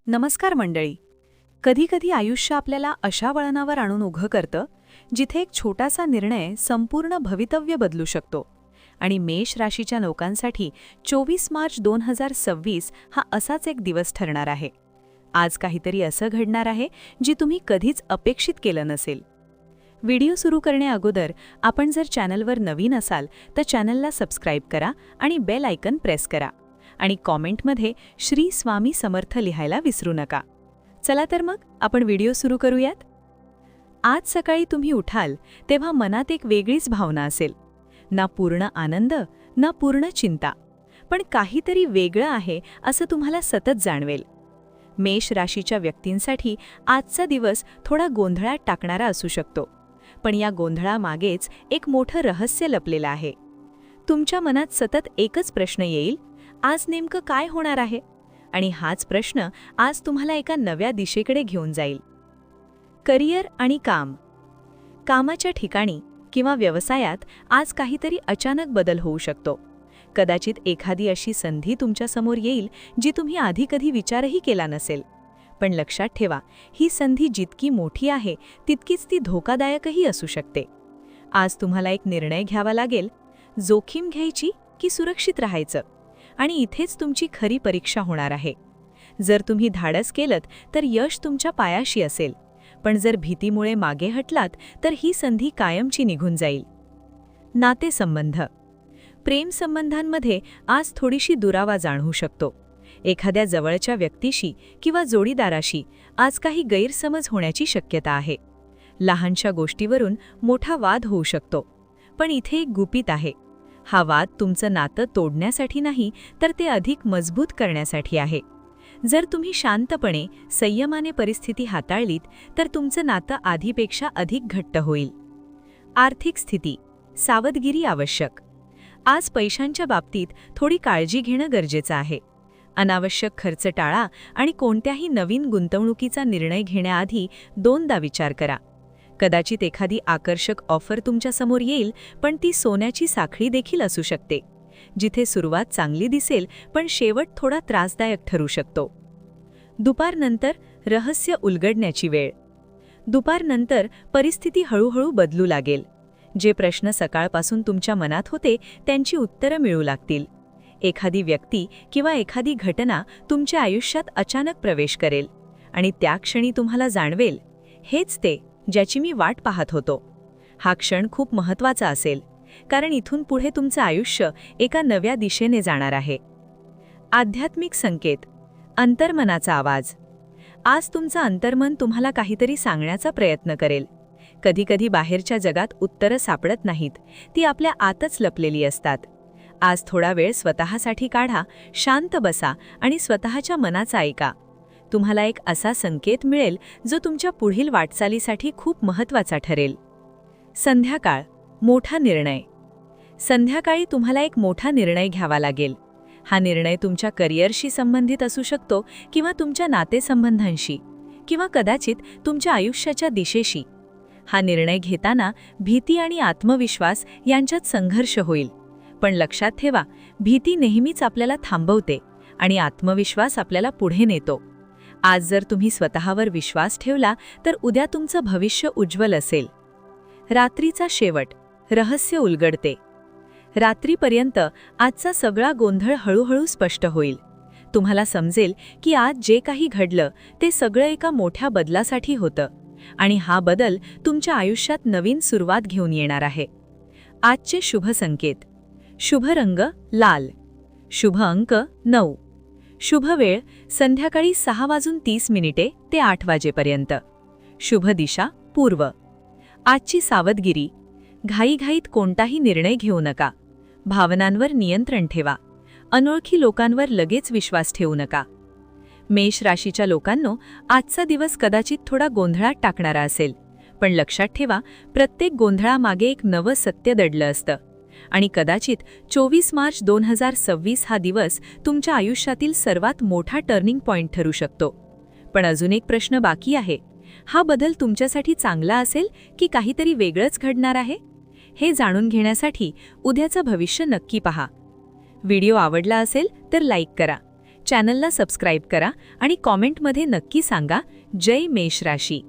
नमस्कार मंडळी. कधीकधी आयुष्य आपल्याला अशा वळणावर आणून उभं करतं जिथे एक छोटासा निर्णय संपूर्ण भवितव्य बदलू शकतो. आणि मेष राशीच्या लोकांसाठी 24 मार्च 2026 हा असाच एक दिवस ठरणार आहे. आज काहीतरी असं घडणार आहे जी तुम्ही कधीच अपेक्षित केलं नसेल. व्हिडिओ सुरू करण्याअगोदर आपण जर चॅनलवर नवीन असाल तर चॅनलला सबस्क्राईब करा आणि बेल आयकन प्रेस करा आणि कॉमेंटमध्ये श्री स्वामी समर्थ लिहायला विसरू नका. चला तर मग आपण व्हिडिओ सुरू करूयात. आज सकाळी तुम्ही उठाल तेव्हा मनात एक वेगळीच भावना असेल. ना पूर्ण आनंद ना पूर्ण चिंता, पण काहीतरी वेगळं आहे असं तुम्हाला सतत जाणवेल. मेष राशीच्या व्यक्तींसाठी आजचा दिवस थोडा गोंधळात टाकणारा असू शकतो, पण या गोंधळामागेच एक मोठं रहस्य लपलेलं आहे. तुमच्या मनात सतत एकच प्रश्न येईल, आज नेमकं काय होणार आहे? आणि हाच प्रश्न आज तुम्हाला एका नव्या दिशेकडे घेऊन जाईल. करिअर आणि काम. कामाच्या ठिकाणी किंवा व्यवसायात आज काहीतरी अचानक बदल होऊ शकतो. कदाचित एखादी अशी संधी तुमच्यासमोर येईल जी तुम्ही आधी कधी विचारही केला नसेल. पण लक्षात ठेवा, ही संधी जितकी मोठी आहे तितकीच ती धोकादायकही असू शकते. आज तुम्हाला एक निर्णय घ्यावा लागेल, जोखीम घ्यायची की सुरक्षित राहायचं. आणि इथेच तुमची खरी परीक्षा होणार आहे. जर तुम्ही धाडस केलत तर यश तुमच्या पायाशी असेल, पण जर भीतीमुळे मागे हटलात तर ही संधी कायमची निघून जाईल. नातेसंबंध. प्रेमसंबंधांमध्ये आज थोडीशी दुरावा जाणवू शकतो. एखाद्या जवळच्या व्यक्तीशी किंवा जोडीदाराशी आज काही गैरसमज होण्याची शक्यता आहे. लहानशा गोष्टीवरून मोठा वाद होऊ शकतो, पण इथे एक गुपित आहे. हा वाद तुमचं नातं तोडण्यासाठी नाही तर ते अधिक मजबूत करण्यासाठी आहे. जर तुम्ही शांतपणे संयमाने परिस्थिती हाताळलीत तर तुमचं नातं आधीपेक्षा अधिक घट्ट होईल. आर्थिक स्थिती. सावधगिरी आवश्यक. आज पैशांच्या बाबतीत थोडी काळजी घेणं गरजेचं आहे. अनावश्यक खर्च टाळा आणि कोणत्याही नवीन गुंतवणुकीचा निर्णय घेण्याआधी दोनदा विचार करा. कदाचित एखादी आकर्षक ऑफर तुमच्यासमोर येईल, पण ती सोन्याची साखळी देखील असू शकते. जिथे सुरुवात चांगली दिसेल पण शेवट थोडा त्रासदायक ठरू शकतो. दुपारनंतर रहस्य उलगडण्याची वेळ. दुपारनंतर परिस्थिती हळूहळू बदलू लागेल. जे प्रश्न सकाळपासून तुमच्या मनात होते त्यांची उत्तरं मिळू लागतील. एखादी व्यक्ती किंवा एखादी घटना तुमच्या आयुष्यात अचानक प्रवेश करेल आणि त्या क्षणी तुम्हाला जाणवेल, हेच ते ज्याची मी वाट पाहत होतो. हा क्षण खूप महत्त्वाचा असेल, कारण इथून पुढे तुमचं आयुष्य एका नव्या दिशेने जाणार आहे. आध्यात्मिक संकेत. अंतर्मनाचा आवाज. आज तुमचं अंतर्मन तुम्हाला काहीतरी सांगण्याचा प्रयत्न करेल. कधीकधी बाहेरच्या जगात उत्तरं सापडत नाहीत, ती आपल्या आतच लपलेली असतात. आज थोडा वेळ स्वतःसाठी काढा, शांत बसा आणि स्वतःच्या मनाचा ऐका. तुम्हाला एक असा संकेत मिळेल जो तुमच्या पुढील वाटचालीसाठी खूप महत्त्वाचा ठरेल. संध्याकाळ. मोठा निर्णय. संध्याकाळी तुम्हाला एक मोठा निर्णय घ्यावा लागेल. हा निर्णय तुमच्या करिअरशी संबंधित असू शकतो किंवा तुमच्या नातेसंबंधांशी किंवा कदाचित तुमच्या आयुष्याच्या दिशेशी. हा निर्णय घेताना भीती आणि आत्मविश्वास यांच्यात संघर्ष होईल. पण लक्षात ठेवा, भीती नेहमीच आपल्याला थांबवते आणि आत्मविश्वास आपल्याला पुढे नेतो. आज जर तुम्ही स्वतःवर विश्वास ठेवला तर उद्या तुमचं भविष्य उज्ज्वल असेल. रात्रीचा शेवट. रहस्य उलगडते. रात्रीपर्यंत आजचा सगळा गोंधळ हळूहळू स्पष्ट होईल. तुम्हाला समजेल की आज जे काही घडलं ते सगळं एका मोठ्या बदलासाठी होतं आणि हा बदल तुमच्या आयुष्यात नवीन सुरुवात घेऊन येणार आहे. आजचे शुभ संकेत. शुभ रंग लाल. शुभ अंक 9. शुभ वेळ संध्याकाळी 6:30 ते 8 वाजेपर्यंत. शुभ दिशा पूर्व. आजची सावधगिरी. घाईघाईत कोणताही निर्णय घेऊ नका. भावनांवर नियंत्रण ठेवा. अनोळखी लोकांवर लगेच विश्वास ठेवू नका. मेष राशीच्या लोकांनो, आजचा दिवस कदाचित थोडा गोंधळात टाकणारा असेल, पण लक्षात ठेवा, प्रत्येक गोंधळामागे एक नवं सत्य दडलं असतं. आणि कदाचित 24 मार्च 2026 हा दिवस तुमच्या आयुष्यातील सर्वात मोठा टर्निंग पॉइंट ठरू शकतो. पण अजून एक प्रश्न बाकी आहे. हा बदल तुमच्यासाठी चांगला असेल की काहीतरी वेगळंच घडणार आहे? हे जाणून घेण्यासाठी उद्याचं भविष्य नक्की पहा. व्हिडिओ आवडला असेल तर लाईक करा. चॅनलला सबस्क्राईब करा आणि कॉमेंटमध्ये नक्की सांगा जय मेष राशी.